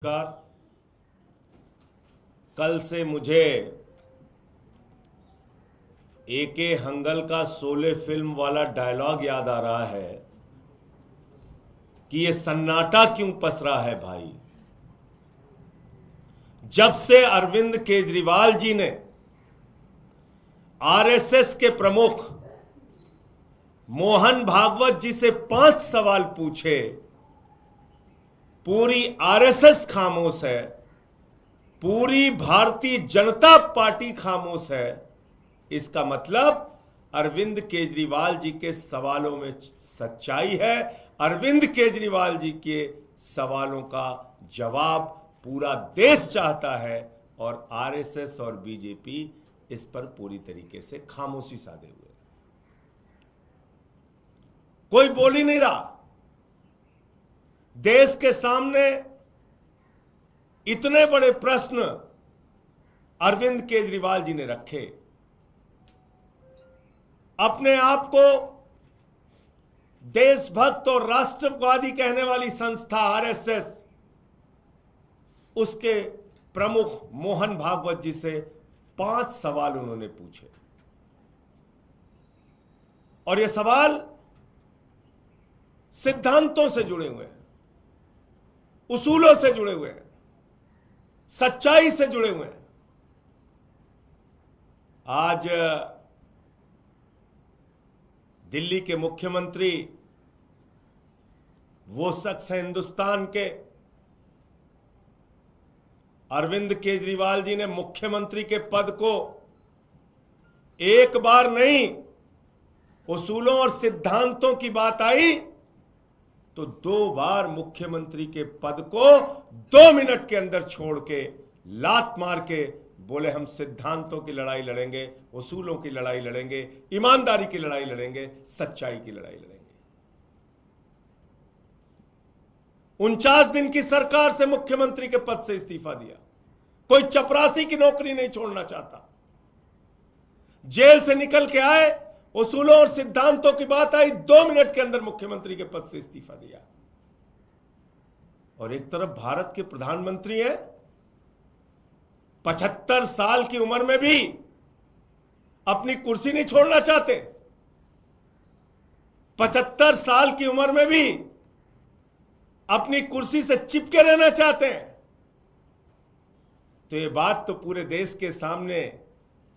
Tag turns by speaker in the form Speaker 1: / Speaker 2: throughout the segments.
Speaker 1: नमस्कार। कल से मुझे एके हंगल का शोले फिल्म वाला डायलॉग याद आ रहा है कि ये सन्नाटा क्यों पसरा है भाई। जब से अरविंद केजरीवाल जी ने आरएसएस के प्रमुख मोहन भागवत जी से 5 सवाल पूछे, पूरी आरएसएस खामोश है, पूरी भारतीय जनता पार्टी खामोश है। इसका मतलब अरविंद केजरीवाल जी के सवालों में सच्चाई है। अरविंद केजरीवाल जी के सवालों का जवाब पूरा देश चाहता है और आरएसएस और बीजेपी इस पर पूरी तरीके से खामोशी साधे हुए, कोई बोल ही नहीं रहा। देश के सामने इतने बड़े प्रश्न अरविंद केजरीवाल जी ने रखे। अपने आप को देशभक्त और राष्ट्रवादी कहने वाली संस्था आरएसएस, उसके प्रमुख मोहन भागवत जी से 5 सवाल उन्होंने पूछे और ये सवाल सिद्धांतों से जुड़े हुए हैं, उसूलों से जुड़े हुए हैं, सच्चाई से जुड़े हुए हैं। आज दिल्ली के मुख्यमंत्री वो शख्स हैं हिंदुस्तान के, अरविंद केजरीवाल जी ने मुख्यमंत्री के पद को एक बार नहीं, उसूलों और सिद्धांतों की बात आई तो 2 बार मुख्यमंत्री के पद को 2 मिनट के अंदर छोड़ के लात मार के बोले हम सिद्धांतों की लड़ाई लड़ेंगे, उसूलों की लड़ाई लड़ेंगे, ईमानदारी की लड़ाई लड़ेंगे, सच्चाई की लड़ाई लड़ेंगे। 49 दिन की सरकार से मुख्यमंत्री के पद से इस्तीफा दिया। कोई चपरासी की नौकरी नहीं छोड़ना चाहता। जेल से निकल के आए, उसूलों और सिद्धांतों की बात आई, 2 मिनट के अंदर मुख्यमंत्री के पद से इस्तीफा दिया। और एक तरफ भारत के प्रधानमंत्री हैं, 75 साल की उम्र में भी अपनी कुर्सी नहीं छोड़ना चाहते, 75 साल की उम्र में भी अपनी कुर्सी से चिपके रहना चाहते हैं। तो ये बात तो पूरे देश के सामने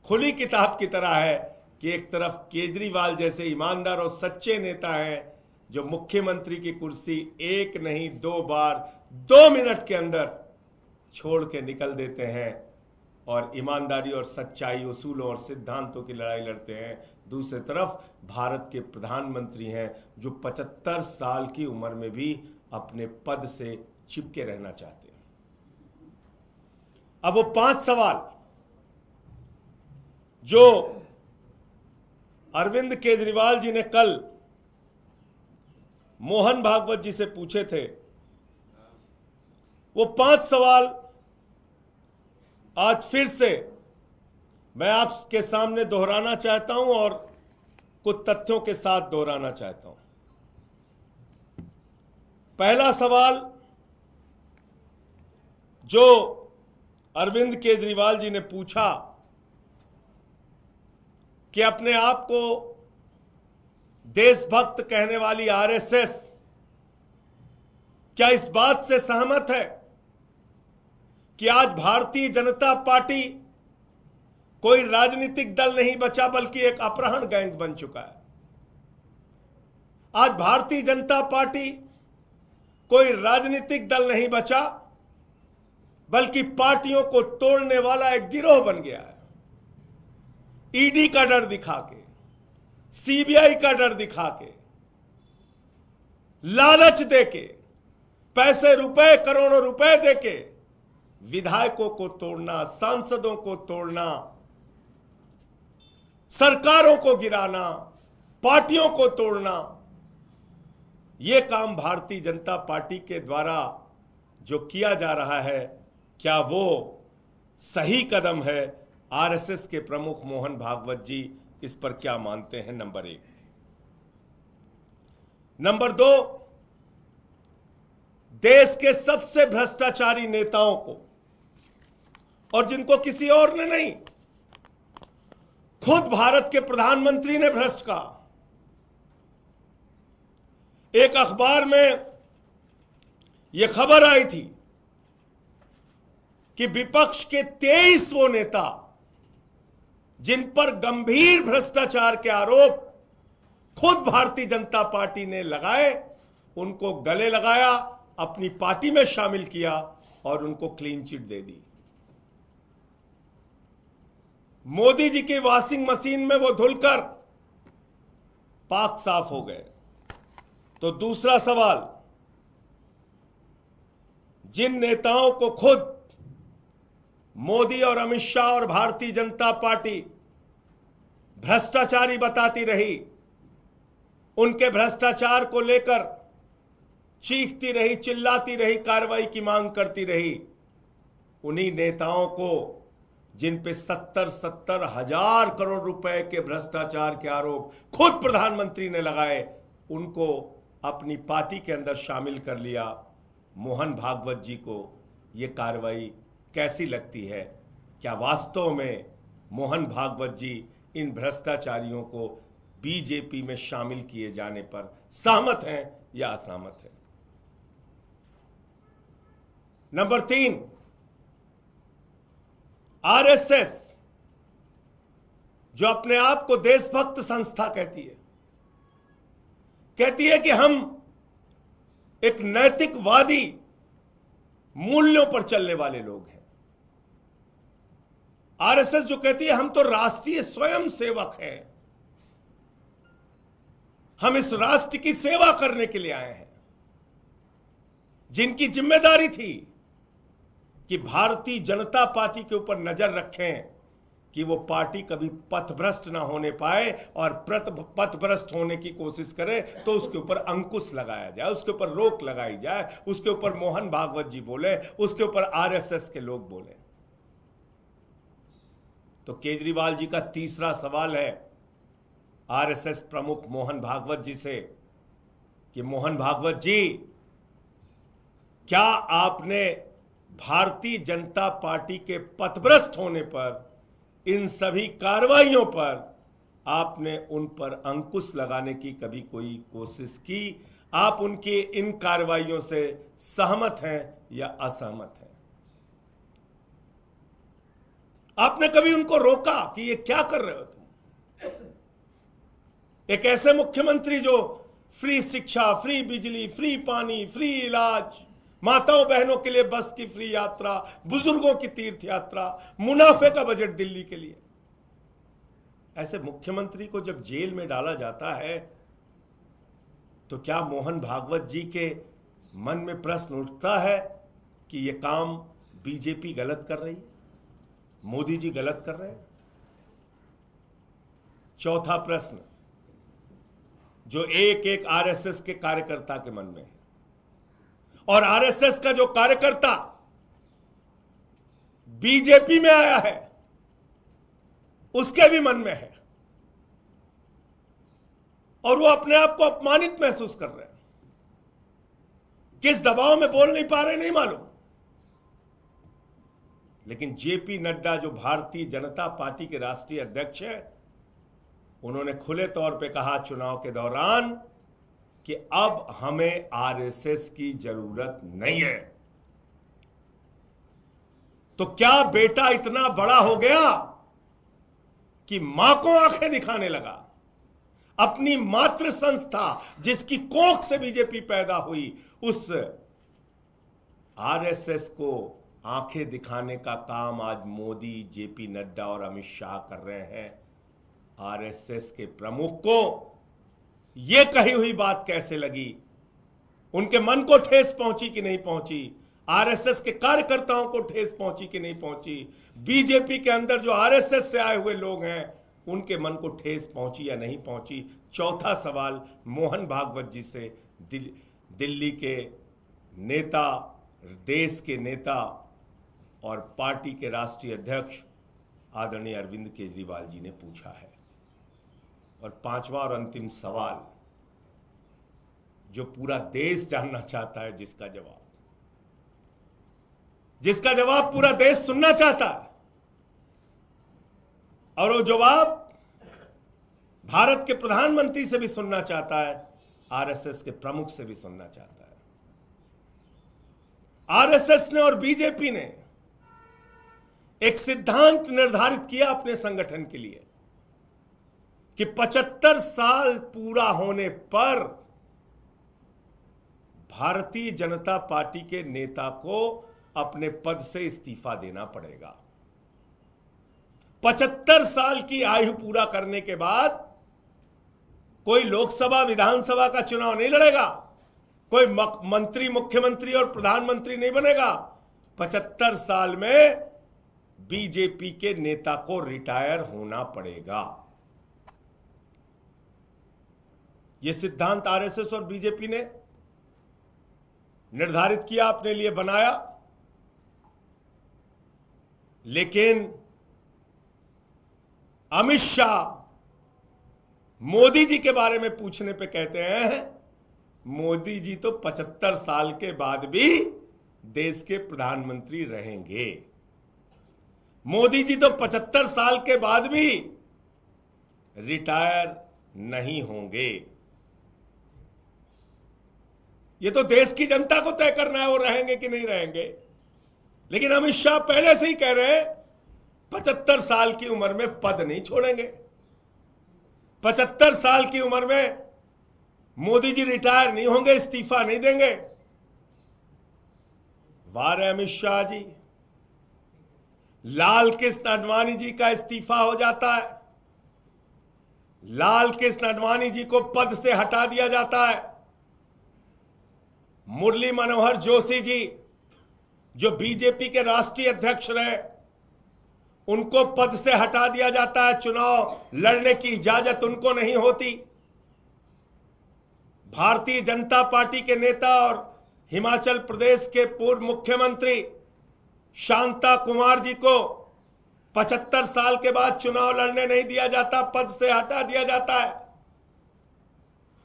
Speaker 1: खुली किताब की तरह है कि एक तरफ केजरीवाल जैसे ईमानदार और सच्चे नेता हैं जो मुख्यमंत्री की कुर्सी 1 नहीं 2 बार 2 मिनट के अंदर छोड़ के निकल देते हैं और ईमानदारी और सच्चाई, उसूलों और सिद्धांतों की लड़ाई लड़ते हैं। दूसरी तरफ भारत के प्रधानमंत्री हैं जो 75 साल की उम्र में भी अपने पद से चिपके रहना चाहते हैं। अब वो 5 सवाल जो अरविंद केजरीवाल जी ने कल मोहन भागवत जी से पूछे थे, वो 5 सवाल आज फिर से मैं आपके सामने दोहराना चाहता हूं और कुछ तथ्यों के साथ दोहराना चाहता हूं। पहला सवाल जो अरविंद केजरीवाल जी ने पूछा कि अपने आप को देशभक्त कहने वाली आरएसएस क्या इस बात से सहमत है कि आज भारतीय जनता पार्टी कोई राजनीतिक दल नहीं बचा बल्कि एक अपहरण गैंग बन चुका है। आज भारतीय जनता पार्टी कोई राजनीतिक दल नहीं बचा बल्कि पार्टियों को तोड़ने वाला एक गिरोह बन गया है। ईडी का डर दिखा के, सीबीआई का डर दिखा के, लालच देके, पैसे रुपए करोड़ों रुपए देके विधायकों को तोड़ना, सांसदों को तोड़ना, सरकारों को गिराना, पार्टियों को तोड़ना, यह काम भारतीय जनता पार्टी के द्वारा जो किया जा रहा है, क्या वो सही कदम है? आरएसएस के प्रमुख मोहन भागवत जी इस पर क्या मानते हैं? नंबर 1। नंबर 2, देश के सबसे भ्रष्टाचारी नेताओं को, और जिनको किसी और ने नहीं, खुद भारत के प्रधानमंत्री ने भ्रष्ट कहा। एक अखबार में यह खबर आई थी कि विपक्ष के 23 वो नेता जिन पर गंभीर भ्रष्टाचार के आरोप खुद भारतीय जनता पार्टी ने लगाए, उनको गले लगाया, अपनी पार्टी में शामिल किया और उनको क्लीन चिट दे दी। मोदी जी की वॉशिंग मशीन में वो धुलकर पाक साफ हो गए। तो दूसरा सवाल, जिन नेताओं को खुद मोदी और अमित शाह और भारतीय जनता पार्टी भ्रष्टाचारी बताती रही, उनके भ्रष्टाचार को लेकर चीखती रही, चिल्लाती रही, कार्रवाई की मांग करती रही, उन्हीं नेताओं को जिन पे 70 हजार करोड़ रुपए के भ्रष्टाचार के आरोप खुद प्रधानमंत्री ने लगाए, उनको अपनी पार्टी के अंदर शामिल कर लिया। मोहन भागवत जी को ये कार्रवाई कैसी लगती है? क्या वास्तव में मोहन भागवत जी इन भ्रष्टाचारियों को बीजेपी में शामिल किए जाने पर सहमत हैं या असहमत हैं? नंबर 3, आरएसएस जो अपने आप को देशभक्त संस्था कहती है कि हम एक नैतिकवादी मूल्यों पर चलने वाले लोग हैं। आरएसएस जो कहती है हम तो राष्ट्रीय स्वयंसेवक हैं, हम इस राष्ट्र की सेवा करने के लिए आए हैं, जिनकी जिम्मेदारी थी कि भारतीय जनता पार्टी के ऊपर नजर रखें कि वो पार्टी कभी पथभ्रष्ट ना होने पाए, और पथभ्रष्ट होने की कोशिश करे तो उसके ऊपर अंकुश लगाया जाए, उसके ऊपर रोक लगाई जाए, उसके ऊपर मोहन भागवत जी बोले, उसके ऊपर आरएसएस के लोग बोले। तो केजरीवाल जी का तीसरा सवाल है आरएसएस प्रमुख मोहन भागवत जी से कि मोहन भागवत जी, क्या आपने भारतीय जनता पार्टी के पथभ्रष्ट होने पर, इन सभी कार्रवाइयों पर आपने उन पर अंकुश लगाने की कभी कोई कोशिश की? आप उनकी इन कार्रवाइयों से सहमत हैं या असहमत हैं? आपने कभी उनको रोका कि ये क्या कर रहे हो तुम? एक ऐसे मुख्यमंत्री जो फ्री शिक्षा, फ्री बिजली, फ्री पानी, फ्री इलाज, माताओं बहनों के लिए बस की फ्री यात्रा, बुजुर्गों की तीर्थ यात्रा, मुनाफे का बजट दिल्ली के लिए, ऐसे मुख्यमंत्री को जब जेल में डाला जाता है तो क्या मोहन भागवत जी के मन में प्रश्न उठता है कि यह काम बीजेपी गलत कर रही है, मोदी जी गलत कर रहे हैं? चौथा प्रश्न जो एक एक आरएसएस के कार्यकर्ता के मन में है, और आरएसएस का जो कार्यकर्ता बीजेपी में आया है उसके भी मन में है, और वो अपने आप को अपमानित महसूस कर रहे हैं। किस दबाव में बोल नहीं पा रहे नहीं मालूम, लेकिन जेपी नड्डा जो भारतीय जनता पार्टी के राष्ट्रीय अध्यक्ष हैं, उन्होंने खुले तौर पे कहा चुनाव के दौरान कि अब हमें आरएसएस की जरूरत नहीं है। तो क्या बेटा इतना बड़ा हो गया कि मां को आंखें दिखाने लगा? अपनी मातृ संस्था जिसकी कोख से बीजेपी पैदा हुई, उस आरएसएस को आंखें दिखाने का काम आज मोदी, जेपी नड्डा और अमित शाह कर रहे हैं। आरएसएस के प्रमुख को यह कही हुई बात कैसे लगी? उनके मन को ठेस पहुंची कि नहीं पहुंची? आरएसएस के कार्यकर्ताओं को ठेस पहुंची कि नहीं पहुंची? बीजेपी के अंदर जो आरएसएस से आए हुए लोग हैं उनके मन को ठेस पहुंची या नहीं पहुंची? चौथा सवाल मोहन भागवत जी से दिल्ली के नेता, देश के नेता और पार्टी के राष्ट्रीय अध्यक्ष आदरणीय अरविंद केजरीवाल जी ने पूछा है। और पांचवा और अंतिम सवाल जो पूरा देश जानना चाहता है, जिसका जवाब जिसका जवाब पूरा देश सुनना चाहता है, और वो जवाब भारत के प्रधानमंत्री से भी सुनना चाहता है, आरएसएस के प्रमुख से भी सुनना चाहता है। आरएसएस ने और बीजेपी ने एक सिद्धांत निर्धारित किया अपने संगठन के लिए कि 75 साल पूरा होने पर भारतीय जनता पार्टी के नेता को अपने पद से इस्तीफा देना पड़ेगा। 75 साल की आयु पूरा करने के बाद कोई लोकसभा विधानसभा का चुनाव नहीं लड़ेगा, कोई मंत्री मुख्यमंत्री और प्रधानमंत्री नहीं बनेगा। 75 साल में बीजेपी के नेता को रिटायर होना पड़ेगा। यह सिद्धांत आरएसएस और बीजेपी ने निर्धारित किया, अपने लिए बनाया, लेकिन अमित शाह मोदी जी के बारे में पूछने पे कहते हैं मोदी जी तो 75 साल के बाद भी देश के प्रधानमंत्री रहेंगे। मोदी जी तो 75 साल के बाद भी रिटायर नहीं होंगे। ये तो देश की जनता को तय करना है वो रहेंगे कि नहीं रहेंगे। लेकिन अमित शाह पहले से ही कह रहे हैं 75 साल की उम्र में पद नहीं छोड़ेंगे। 75 साल की उम्र में मोदी जी रिटायर नहीं होंगे, इस्तीफा नहीं देंगे। वार अमित शाह जी, लाल कृष्ण आडवाणी जी का इस्तीफा हो जाता है, लाल कृष्ण आडवाणी जी को पद से हटा दिया जाता है। मुरली मनोहर जोशी जी जो बीजेपी के राष्ट्रीय अध्यक्ष रहे, उनको पद से हटा दिया जाता है, चुनाव लड़ने की इजाजत उनको नहीं होती। भारतीय जनता पार्टी के नेता और हिमाचल प्रदेश के पूर्व मुख्यमंत्री शांता कुमार जी को 75 साल के बाद चुनाव लड़ने नहीं दिया जाता, पद से हटा दिया जाता है।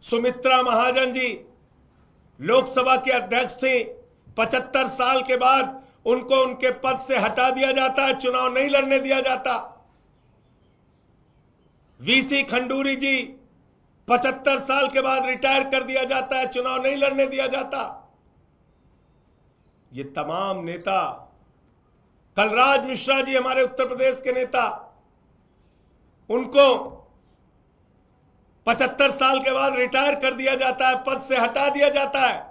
Speaker 1: सुमित्रा महाजन जी लोकसभा के अध्यक्ष थी, 75 साल के बाद उनको उनके पद से हटा दिया जाता है, चुनाव नहीं लड़ने दिया जाता। वीसी खंडूरी जी 75 साल के बाद रिटायर कर दिया जाता है, चुनाव नहीं लड़ने दिया जाता। ये तमाम नेता, कलराज मिश्रा जी हमारे उत्तर प्रदेश के नेता, उनको 75 साल के बाद रिटायर कर दिया जाता है, पद से हटा दिया जाता है।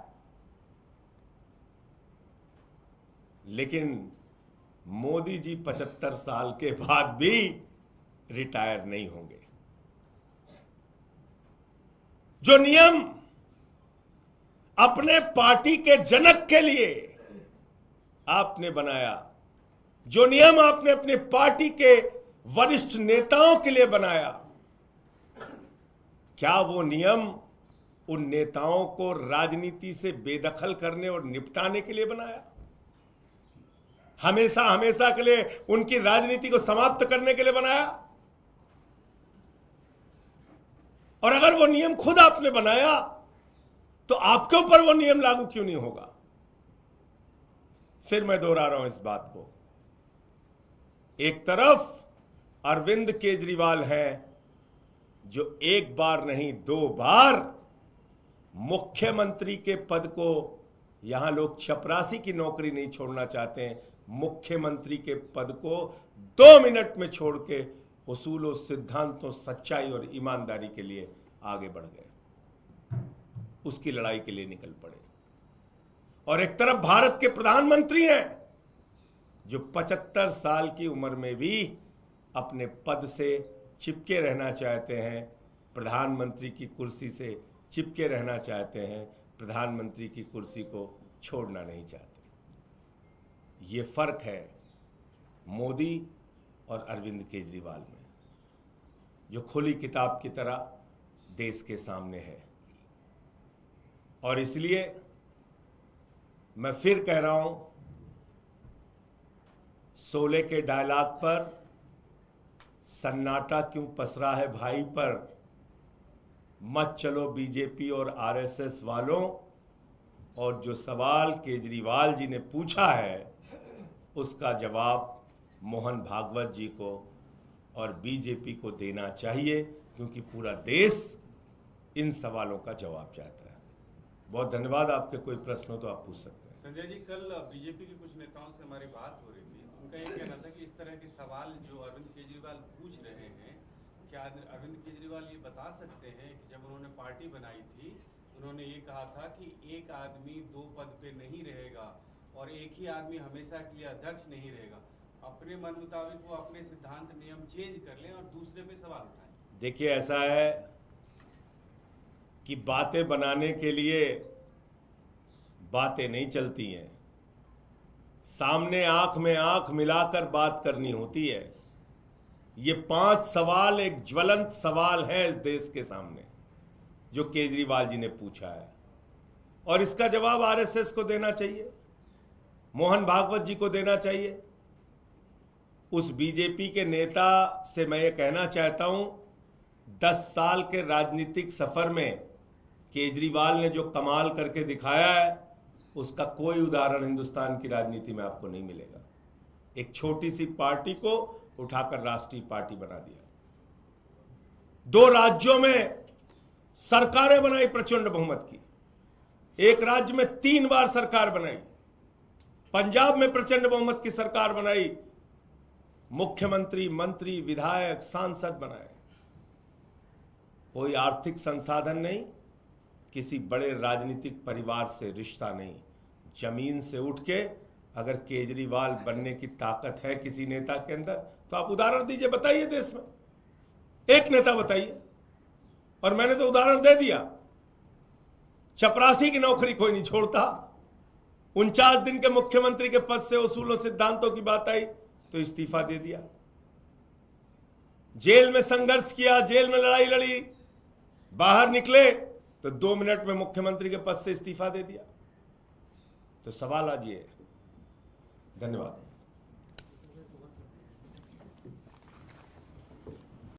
Speaker 1: लेकिन मोदी जी 75 साल के बाद भी रिटायर नहीं होंगे। जो नियम अपने पार्टी के जनक के लिए आपने बनाया, जो नियम आपने अपने पार्टी के वरिष्ठ नेताओं के लिए बनाया, क्या वो नियम उन नेताओं को राजनीति से बेदखल करने और निपटाने के लिए बनाया? हमेशा हमेशा के लिए उनकी राजनीति को समाप्त करने के लिए बनाया? और अगर वो नियम खुद आपने बनाया तो आपके ऊपर वो नियम लागू क्यों नहीं होगा? फिर मैं दोहरा रहा हूं इस बात को। एक तरफ अरविंद केजरीवाल है जो एक बार नहीं 2 बार मुख्यमंत्री के पद को, यहां लोग चपरासी की नौकरी नहीं छोड़ना चाहते हैं, मुख्यमंत्री के पद को 2 मिनट में छोड़ के उसूलों, सिद्धांतों, सच्चाई और ईमानदारी के लिए आगे बढ़ गए, उसकी लड़ाई के लिए निकल पड़े। और एक तरफ भारत के प्रधानमंत्री हैं जो 75 साल की उम्र में भी अपने पद से चिपके रहना चाहते हैं, प्रधानमंत्री की कुर्सी से चिपके रहना चाहते हैं, प्रधानमंत्री की कुर्सी को छोड़ना नहीं चाहते। ये फर्क है मोदी और अरविंद केजरीवाल में, जो खुली किताब की तरह देश के सामने है। और इसलिए मैं फिर कह रहा हूं, शोले के डायलॉग पर सन्नाटा क्यों पसरा है भाई पर, मत चलो बीजेपी और आरएसएस वालों। और जो सवाल केजरीवाल जी ने पूछा है उसका जवाब मोहन भागवत जी को और बीजेपी को देना चाहिए, क्योंकि पूरा देश इन सवालों का जवाब चाहता है। बहुत धन्यवाद। आपके कोई प्रश्न हो तो आप पूछ सकते हैं।
Speaker 2: संजय जी, कल बीजेपी के कुछ नेताओं से हमारी बात हो रही थी। उनका ये कहना था कि इस तरह के सवाल जो अरविंद केजरीवाल पूछ रहे हैं, क्या अरविंद केजरीवाल ये बता सकते हैं कि जब उन्होंने पार्टी बनाई थी उन्होंने ये कहा था कि एक आदमी 2 पद पे नहीं रहेगा और एक ही आदमी हमेशा के लिए अध्यक्ष नहीं रहेगा। अपने मन मुताबिक वो अपने सिद्धांत नियम चेंज कर लें और दूसरे पे सवाल उठाएं।
Speaker 1: देखिए, ऐसा है कि बातें बनाने के लिए बातें नहीं चलती हैं, सामने आंख में आंख मिलाकर बात करनी होती है। ये 5 सवाल एक ज्वलंत सवाल है इस देश के सामने जो केजरीवाल जी ने पूछा है, और इसका जवाब आरएसएस को देना चाहिए, मोहन भागवत जी को देना चाहिए। उस बीजेपी के नेता से मैं ये कहना चाहता हूं, 10 साल के राजनीतिक सफर में केजरीवाल ने जो कमाल करके दिखाया है उसका कोई उदाहरण हिंदुस्तान की राजनीति में आपको नहीं मिलेगा। एक छोटी सी पार्टी को उठाकर राष्ट्रीय पार्टी बना दिया, 2 राज्यों में सरकारें बनाई प्रचंड बहुमत की, एक राज्य में 3 बार सरकार बनाई, पंजाब में प्रचंड बहुमत की सरकार बनाई, मुख्यमंत्री, मंत्री, विधायक, सांसद बनाए। कोई आर्थिक संसाधन नहीं, किसी बड़े राजनीतिक परिवार से रिश्ता नहीं, जमीन से उठ के अगर केजरीवाल बनने की ताकत है किसी नेता के अंदर तो आप उदाहरण दीजिए, बताइए देश में एक नेता बताइए। और मैंने तो उदाहरण दे दिया, चपरासी की नौकरी कोई नहीं छोड़ता, 49 दिन के मुख्यमंत्री के पद से उसूलों सिद्धांतों की बात आई तो इस्तीफा दे दिया, जेल में संघर्ष किया, जेल में लड़ाई लड़ी, बाहर निकले तो 2 मिनट में मुख्यमंत्री के पद से इस्तीफा दे दिया। तो सवाल आज ये है। धन्यवाद।